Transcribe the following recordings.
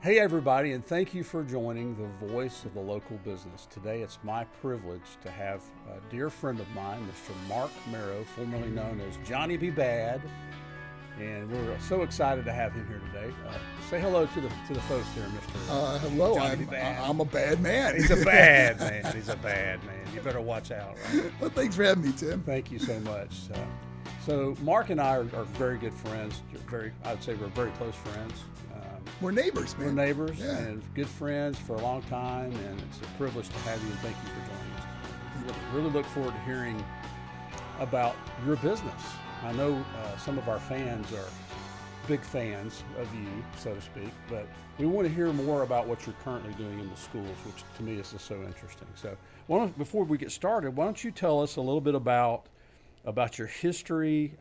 Hey, everybody, and thank you for joining the Voice of the Local Business. Today, it's my privilege to have a dear friend of mine, Mr. Marc Mero, formerly known as Johnny B. Bad, and we're so excited to have him here today. Say hello to the folks here, Mr. Hello, Johnny B. Bad. I'm a bad man. He's a bad man. He's a bad man. You better watch out, right? Well, thanks for having me, Tim. Thank you so much. So Marc and I are very good friends. I would say we're very close friends. We're neighbors, man. We're neighbors Yeah. and good friends for a long time, and it's a privilege to have you, and thank you for joining us. Really look forward to hearing about your business. I know some of our fans are big fans of you, so to speak, but we want to hear more about what you're currently doing in the schools, which to me is just so interesting. So before we get started, why don't you tell us a little bit about your history,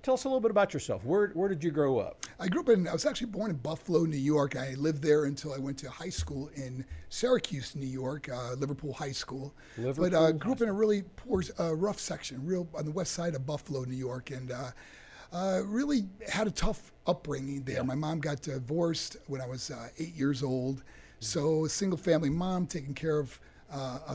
tell us a little bit about yourself. Where did you grow up? I was actually born in Buffalo, New York. I lived there until I went to high school in Syracuse, New York, Liverpool High School. Grew up in a really poor, rough section, real on the west side of Buffalo, New York, and really had a tough upbringing there. Yeah. My mom got divorced when I was 8 years old, so a single family mom taking care of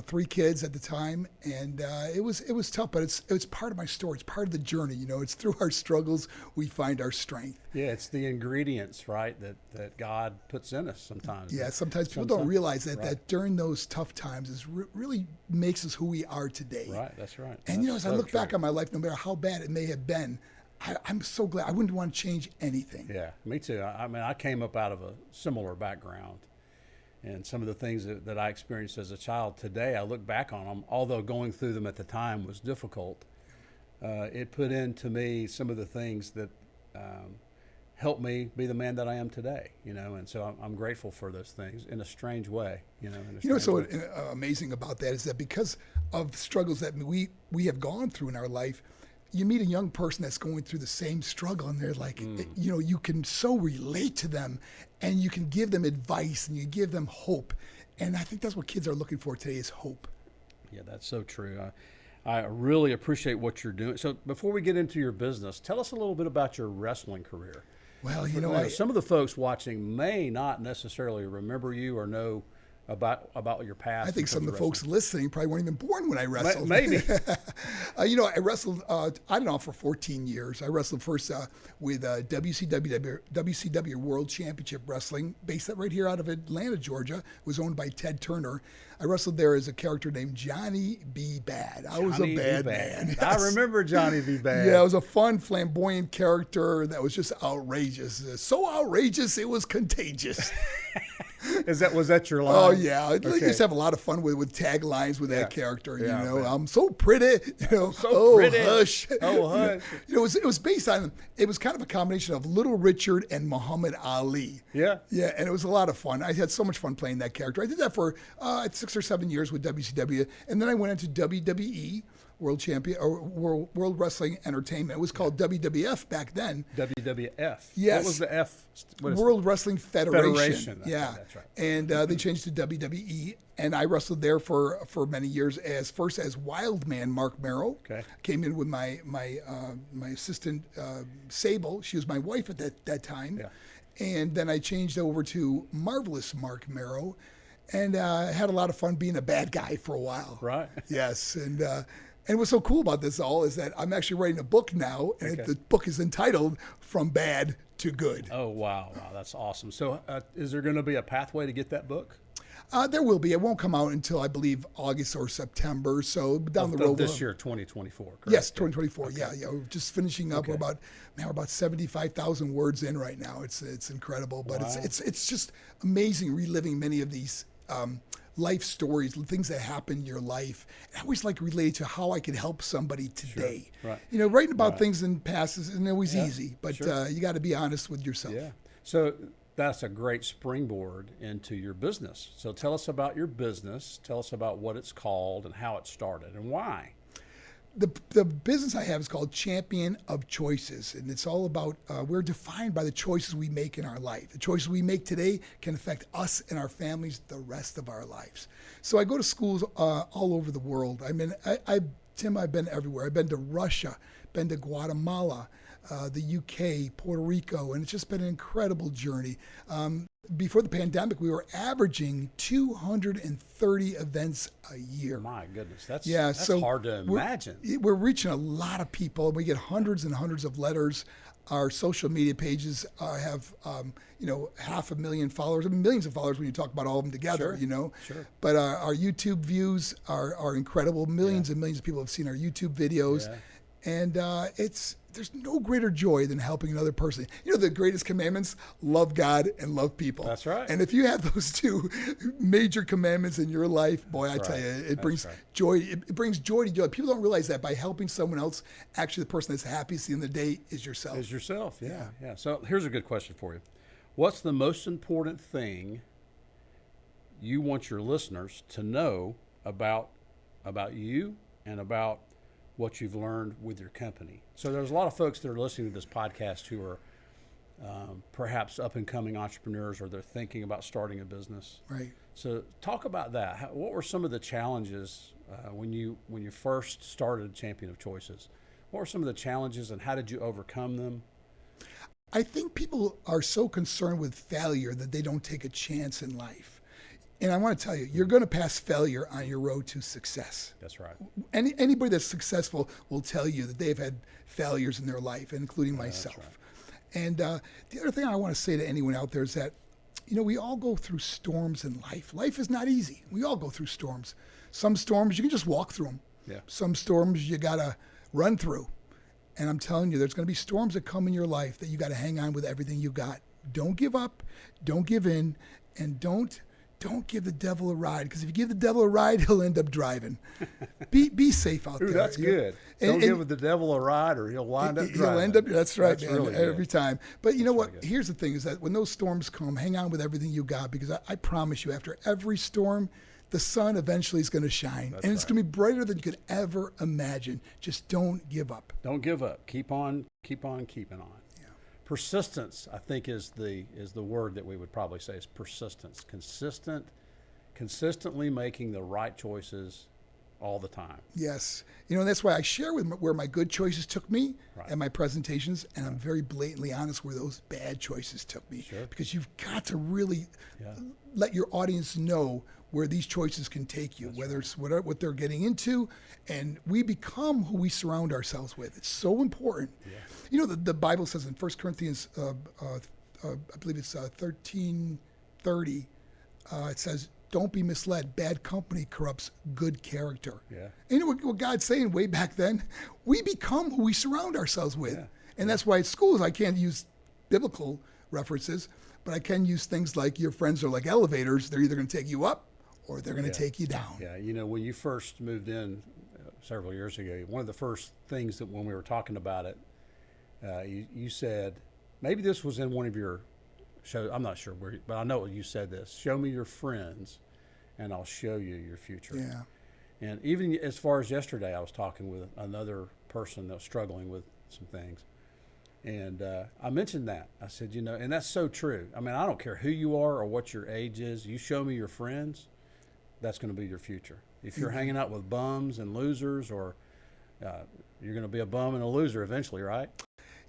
3 kids at the time, and it was tough, but it's part of my story. It's part of the journey. You know, it's through our struggles we find our strength. Yeah, it's the ingredients, right, that God puts in us sometimes. Yeah, sometimes people don't realize that right. that during those tough times is really makes us who we are today. Right, that's right. And as I look back on my life, no matter how bad it may have been, I'm so glad. I wouldn't want to change anything. Yeah, me too. I mean, I came up out of a similar background. And some of the things that I experienced as a child today, I look back on them, although going through them at the time was difficult. It put into me some of the things that helped me be the man that I am today, and so I'm grateful for those things in a strange way, What's so amazing about that is that because of struggles that we have gone through in our life, you meet a young person that's going through the same struggle, and they're like, you can so relate to them, and you can give them advice, and you give them hope. And I think that's what kids are looking for today is hope. Yeah, that's so true. I really appreciate what you're doing. So before we get into your business, tell us a little bit about your wrestling career. Well, some of the folks watching may not necessarily remember you or know about your past. I think some of the folks listening probably weren't even born when I wrestled. Maybe. I wrestled, I don't know, for 14 years. I wrestled first with WCW World Championship Wrestling, based right here out of Atlanta, Georgia. It was owned by Ted Turner. I wrestled there as a character named Johnny B. Bad. I was a bad man. Yes. I remember Johnny B. Bad. Yeah, it was a fun, flamboyant character that was just outrageous. So outrageous, it was contagious. Was that your line? Oh yeah, Okay. I used to have a lot of fun with taglines with that character. Yeah, I'm so pretty. Pretty. Hush. Oh hush. It was based on. It was kind of a combination of Little Richard and Muhammad Ali. Yeah. Yeah, and it was a lot of fun. I had so much fun playing that character. I did that for 6 or 7 years with WCW, and then I went into WWE. World Champion or World Wrestling Entertainment. It was called WWF back then. WWF. Yes. What was the F? What is World Wrestling Federation. Federation. Yeah. That's right. And they changed to WWE, and I wrestled there for many years as Wildman Marc Mero. Okay. Came in with my assistant Sable. She was my wife at that time. Yeah. And then I changed over to Marvelous Marc Mero, and had a lot of fun being a bad guy for a while. Right. Yes, and what's so cool about this all is that I'm actually writing a book now, and Okay. the book is entitled From Bad to Good. Oh, wow, that's awesome. So is there going to be a pathway to get that book? There will be. It won't come out until, I believe, August or September. So down the road. This year, 2024, correct? Yes, 2024. Okay. Yeah. We're just finishing up. Okay. We're about 75,000 words in right now. It's incredible, but Wow. it's just amazing reliving many of these life stories, things that happen in your life. I always like to relate to how I can help somebody today. Sure. Right. Writing about Right. things in the past isn't always easy, but Sure. you got to be honest with yourself. Yeah. So that's a great springboard into your business. So tell us about your business. Tell us about what it's called and how it started and why. The business I have is called Champion of Choices, and it's all about, we're defined by the choices we make in our life. The choices we make today can affect us and our families the rest of our lives. So I go to schools all over the world. Tim, I've been everywhere. I've been to Russia, been to Guatemala, the UK, Puerto Rico, and it's just been an incredible journey. Before the pandemic, we were averaging 230 events a year. My goodness, that's so hard to imagine. We're reaching a lot of people. We get hundreds and hundreds of letters. Our social media pages have, 500,000 followers. I mean, millions of followers when you talk about all of them together, Sure. But our YouTube views are incredible. Millions and millions of people have seen our YouTube videos. Yeah. And there's no greater joy than helping another person. The greatest commandments, love God and love people. That's right. And if you have those two major commandments in your life, boy, I tell you, it brings joy. It brings joy to joy. People don't realize that by helping someone else, actually the person that's happiest at the end of the day is yourself. Yeah. So here's a good question for you. What's the most important thing you want your listeners to know about you and about what you've learned with your company? So there's a lot of folks that are listening to this podcast who are perhaps up-and-coming entrepreneurs, or they're thinking about starting a business. Right. So talk about that. What were some of the challenges when you first started Champion of Choices? What were some of the challenges, and how did you overcome them? I think people are so concerned with failure that they don't take a chance in life. And I want to tell you, you're going to pass failure on your road to success. That's right. Anybody that's successful will tell you that they've had failures in their life, including myself. That's right. And the other thing I want to say to anyone out there is that, we all go through storms in life. Life is not easy. We all go through storms. Some storms, you can just walk through them. Yeah. Some storms, you got to run through. And I'm telling you, there's going to be storms that come in your life that you got to hang on with everything you got. Don't give up. Don't give in. And don't give the devil a ride, because if you give the devil a ride, he'll end up driving. Be safe out there. That's good. Don't give the devil a ride, or he'll wind up driving. He'll end up. That's right, man. Really every time. But you know what? Really Here's the thing: is that when those storms come, hang on with everything you got, because I promise you, after every storm, the sun eventually is going to shine, and it's going to be brighter than you could ever imagine. Just don't give up. Don't give up. Keep on keeping on. Yeah. Persistence, I think, is the word that we would probably say, is persistence. Consistently making the right choices all the time. Yes. That's why I share where my good choices took me and my presentations, and I'm very blatantly honest where those bad choices took me. Sure. Because you've got to really let your audience know where these choices can take you, whether it's what they're getting into, and we become who we surround ourselves with. It's so important. Yeah. The Bible says in 1 Corinthians, I believe it's 13:30, it says, don't be misled. Bad company corrupts good character. Yeah. And what God's saying way back then? We become who we surround ourselves with. Yeah. And that's why at schools I can't use biblical references, but I can use things like your friends are like elevators. They're either going to take you up or they're going to take you down. Yeah. When you first moved in several years ago, one of the first things that when we were talking about it, you said, maybe this was in one of your shows, I'm not sure where, but I know you said this: show me your friends and I'll show you your future. Yeah. And even as far as yesterday, I was talking with another person that was struggling with some things. And I mentioned that. I said, and that's so true. I mean, I don't care who you are or what your age is. You show me your friends, that's going to be your future. If you're hanging out with bums and losers, or you're going to be a bum and a loser eventually, right?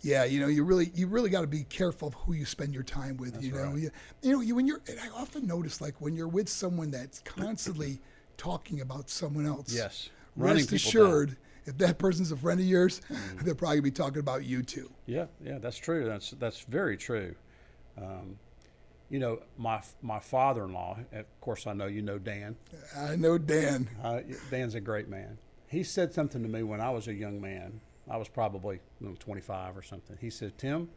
Yeah, you really got to be careful of who you spend your time with. That's right. And I often notice, like, when you're with someone that's constantly talking about someone else. Yes. Rest assured, if that person's a friend of yours, they'll probably be talking about you too. Yeah, that's true. That's very true. My father-in-law, of course, I know you know Dan. I know Dan. Dan's a great man. He said something to me when I was a young man. I was probably 25 or something. He said, Tim,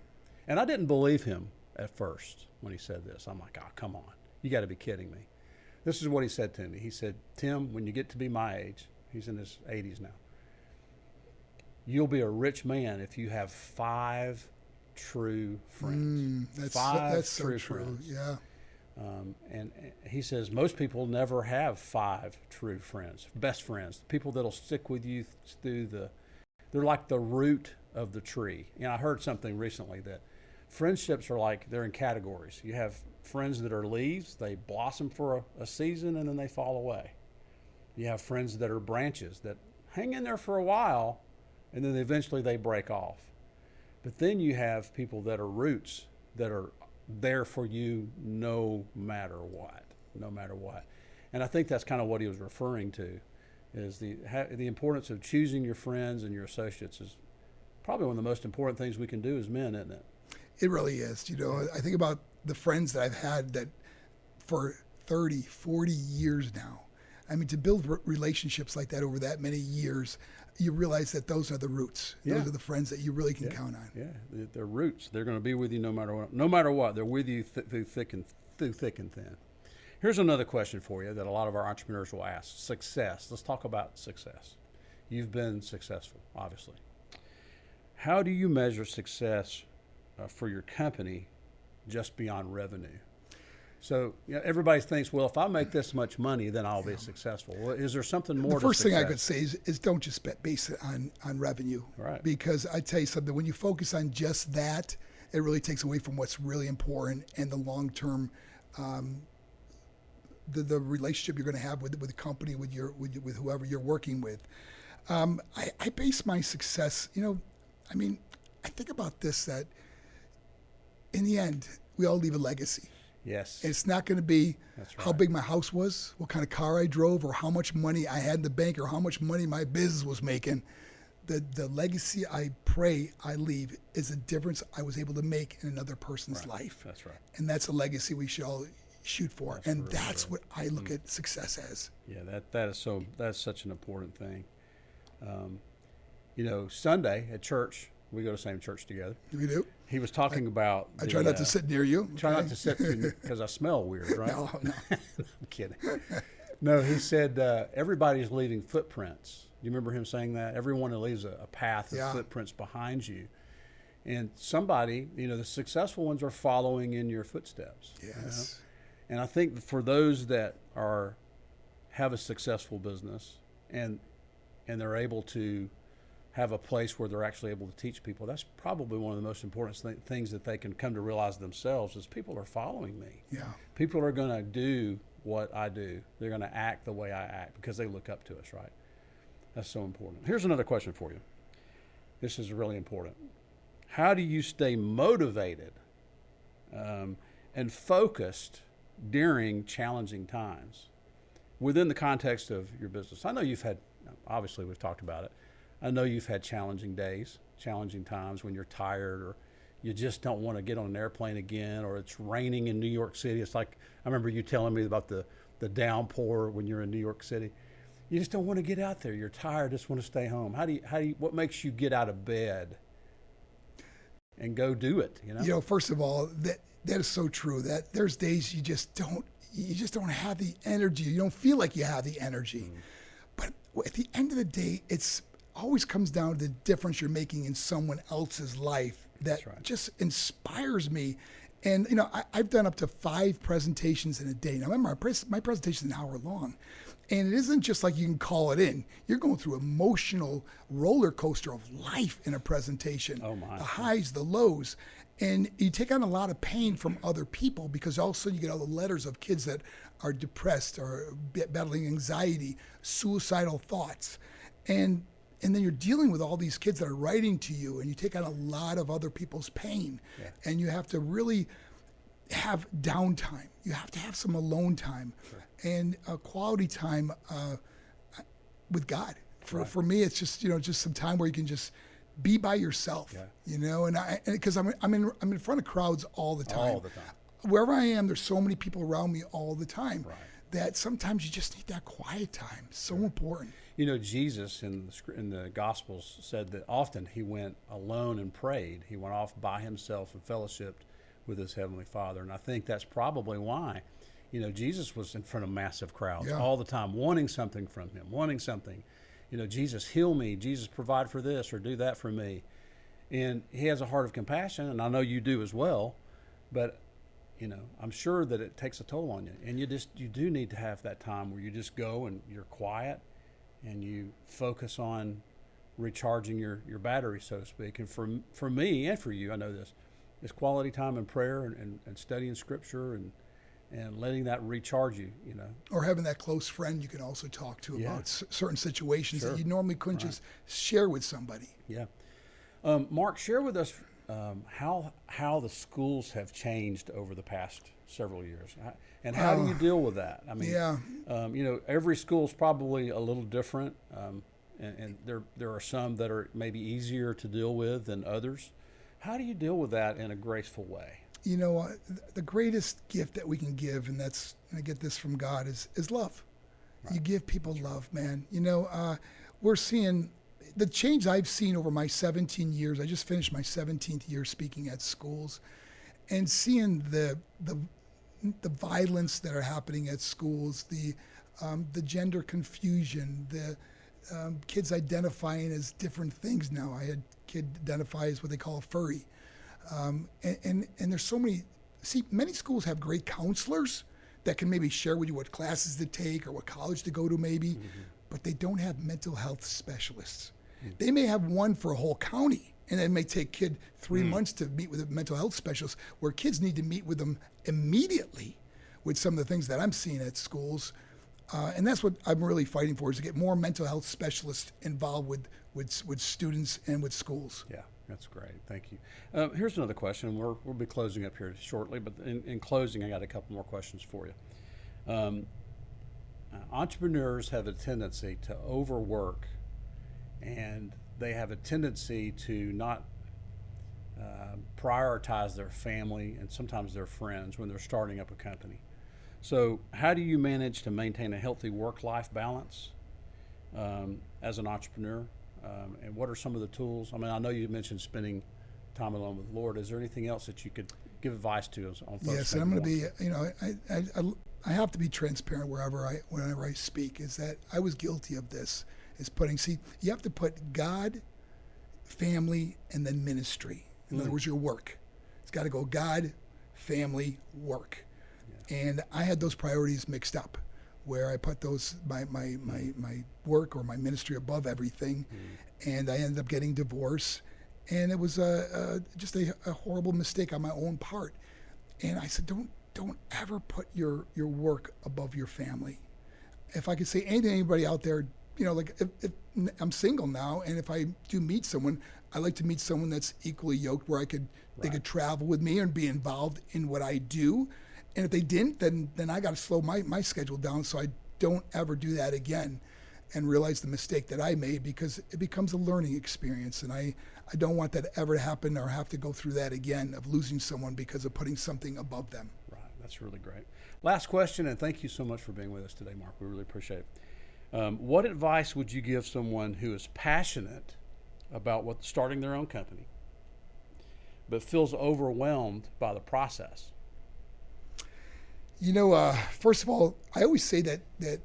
and I didn't believe him at first when he said this. I'm like, oh, come on. You got to be kidding me. This is what he said to me. He said, Tim, when you get to be my age, he's in his 80s now, you'll be a rich man if you have 5 true friends. That's true so true. Friends. Yeah. And he says most people never have 5 true friends, best friends, people that'll stick with you through they're like the root of the tree. I heard something recently that friendships are they're in categories. You have friends that are leaves, they blossom for a season and then they fall away. You have friends that are branches that hang in there for a while and then eventually they break off. But then you have people that are roots that are there for you no matter what, no matter what. And I think that's kind of what he was referring to, is the importance of choosing your friends and your associates is probably one of the most important things we can do as men, isn't it? It really is. You know, I think about the friends that I've had that for 30, 40 years now. I mean, to build relationships like that over that many years, you realize that those are the roots. Yeah. Those are the friends that you really can count on. Yeah, they're roots. They're going to be with you no matter what. No matter what, they're with you through thick and thin. Here's another question for you that a lot of our entrepreneurs will ask. Success. Let's talk about success. You've been successful, obviously. How do you measure success for your company just beyond revenue? So everybody thinks, well, if I make this much money, then I'll be successful. Well, is there something more to success? The first thing I could say is don't just base it on revenue. Right. Because I tell you something, when you focus on just that, it really takes away from what's really important and the long-term the relationship you're going to have with the company, with whoever you're working with. I base my success, I think about this, that in the end, we all leave a legacy. Yes. It's not going to be how right. big my house was, what kind of car I drove, or how much money I had in the bank, or how much money my business was making. The legacy I pray I leave is a difference I was able to make in another person's life. That's right. And that's a legacy we should all shoot for. That's and really that's good. what I look at success as. Yeah, that's such an important thing. Sunday at church, we go to the same church together. We do. He was talking about. I try not to sit near you. Try not to sit because I smell weird, right? No. I'm kidding. No, he said everybody's leaving footprints. Do you remember him saying that? Everyone leaves a path of footprints behind you. And somebody, the successful ones are following in your footsteps. Yes. And I think for those that have a successful business and they're able to have a place where they're actually able to teach people, that's probably one of the most important things that they can come to realize themselves is people are following me. Yeah. People are going to do what I do. They're going to act the way I act because they look up to us, right? That's so important. Here's another question for you. This is really important. How do you stay motivated and focused during challenging times within the context of your business? I know obviously we've talked about it. I know you've had challenging days, challenging times when you're tired or you just don't want to get on an airplane again, or it's raining in New York City. It's like, I remember you telling me about the downpour when you're in New York City. You just don't want to get out there. You're tired, just want to stay home. What makes you get out of bed and go do it? First of all, that is so true. That there's days you just don't have the energy. You don't feel like you have the energy. But at the end of the day, it's always comes down to the difference you're making in someone else's life that just inspires me. And I've done up to 5 presentations in a day. Now remember, my presentation is an hour long, and it isn't just like you can call it in. You're going through emotional roller coaster of life in a presentation. Oh my! The highs, the lows, and you take on a lot of pain from other people because all of a sudden you get all the letters of kids that are depressed or battling anxiety, suicidal thoughts, and then you're dealing with all these kids that are writing to you, and you take on a lot of other people's pain. Yeah. And you have to really have downtime. You have to have some alone time and quality time with God. For me, it's just some time where you can just be by yourself. Yeah. And because I'm in front of crowds all the time. All the time. Wherever I am, there's so many people around me all the time. Right. That sometimes you just need that quiet time. So important. Jesus in the Gospels said that often he went alone and prayed. He went off by himself and fellowshiped with his Heavenly Father. And I think that's probably why, Jesus was in front of massive crowds all the time, wanting something from him, wanting something. Jesus, heal me. Jesus, provide for this or do that for me. And he has a heart of compassion, and I know you do as well. But I'm sure that it takes a toll on you, and you do need to have that time where you just go and you're quiet and you focus on recharging your battery, so to speak. And for me and for you, I know this, is quality time in prayer and studying Scripture and letting that recharge you, Or having that close friend you can also talk to about certain situations that you normally couldn't just share with somebody. Yeah. Mark, share with us how the schools have changed over the past several years, and how do you deal with that? I mean, Yeah. Every school is probably a little different, and there are some that are maybe easier to deal with than others. How do you deal with that in a graceful way? The greatest gift that we can give, and I get this from God, is love. Right. You give people love, man. We're seeing the change I've seen over my 17 years. I just finished my 17th year speaking at schools, and seeing the violence that are happening at schools, the gender confusion, the kids identifying as different things now. I had kid identify as what they call a furry. And there's so many, many schools have great counselors that can maybe share with you what classes to take or what college to go to maybe, but they don't have mental health specialists. They may have one for a whole county, and it may take kid 3 months to meet with a mental health specialist, where kids need to meet with them immediately with some of the things that I'm seeing at schools. And that's what I'm really fighting for, is to get more mental health specialists involved with students and with schools. Yeah, that's great. Thank you. Here's another question. We'll be closing up here shortly, but in closing, I got a couple more questions for you. Entrepreneurs have a tendency to overwork, and they have a tendency to not prioritize their family and sometimes their friends when they're starting up a company. So how do you manage to maintain a healthy work-life balance as an entrepreneur? And what are some of the tools? I mean, I know you mentioned spending time alone with the Lord. Is there anything else that you could give advice to us on folks? Yes, and I'm going to be, I have to be transparent whenever I speak, is that I was guilty of this, you have to put God, family, and then ministry. In other words, your work. It's got to go God, family, work. Yeah. And I had those priorities mixed up, where I put my work or my ministry above everything, and I ended up getting divorced, and it was just a horrible mistake on my own part. And I said, don't ever put your work above your family. If I could say anything to anybody out there, if I'm single now, and if I do meet someone, I like to meet someone that's equally yoked, where they could travel with me and be involved in what I do. And if they didn't, then I got to slow my schedule down, so I don't ever do that again, and realize the mistake that I made, because it becomes a learning experience. And I don't want that ever to happen, or have to go through that again, of losing someone because of putting something above them. Right. That's really great. Last question, and thank you so much for being with us today, Mark. We really appreciate it. What advice would you give someone who is passionate about starting their own company, but feels overwhelmed by the process? First of all, I always say that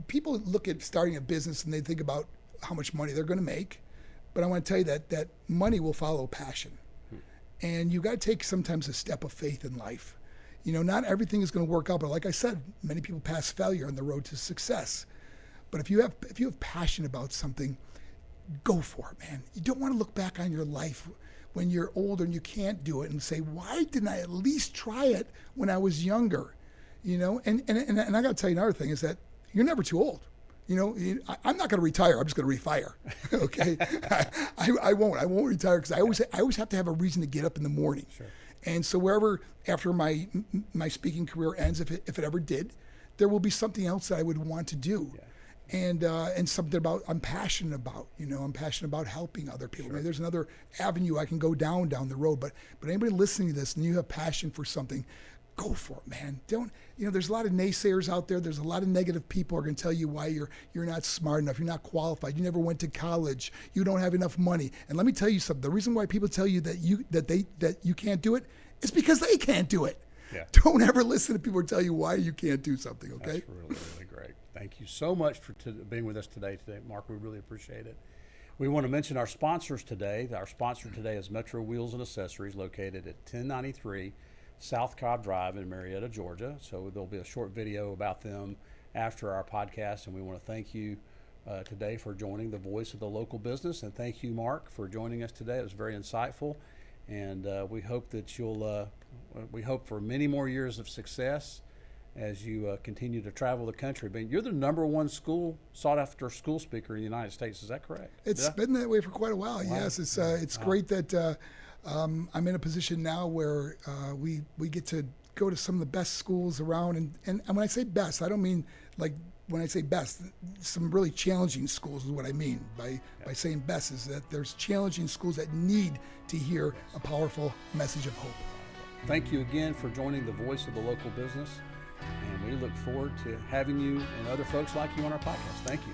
people look at starting a business and they think about how much money they're going to make, but I want to tell you that money will follow passion. And you got to take sometimes a step of faith in life. Not everything is going to work out, but like I said, many people pass failure on the road to success. But if you have passion about something, go for it, man. You don't want to look back on your life when you're older and you can't do it and say, why didn't I at least try it when I was younger? And I got to tell you another thing, is that you're never too old. I'm not going to retire. I'm just going to refire. Okay, I won't retire, because I always have to have a reason to get up in the morning. Sure. And so wherever, after my speaking career ends, if it ever did, there will be something else that I would want to do. Yeah. And something I'm passionate about. I'm passionate about helping other people. Sure. Maybe there's another avenue I can go down the road. But anybody listening to this and you have passion for something, go for it, man. There's a lot of naysayers out there. There's a lot of negative people who are going to tell you why you're not smart enough, you're not qualified, you never went to college, you don't have enough money. And let me tell you something. The reason why people tell you that you can't do it is because they can't do it. Yeah. Don't ever listen to people who tell you why you can't do something, okay? That's really, really great. Thank you so much for being with us today, Mark. We really appreciate it. We want to mention our sponsors today. Our sponsor today is Metro Wheels and Accessories, located at 1093 South Cobb Drive in Marietta, Georgia. So there'll be a short video about them after our podcast, and we want to thank you today for joining the Voice of the Local Business, and thank you, Mark, for joining us today. It was very insightful, and we hope that we hope for many more years of success as you continue to travel the country. But you're the #1 sought-after school speaker in the United States. Is that correct? It's been that way for quite a while. Wow. Yes, it's great that I'm in a position now where we get to go to some of the best schools around. And when I say best, I don't mean like when I say best, some really challenging schools is what I mean by saying best, is that there's challenging schools that need to hear a powerful message of hope. Thank you again for joining the Voice of the Local Business, and we look forward to having you and other folks like you on our podcast. Thank you.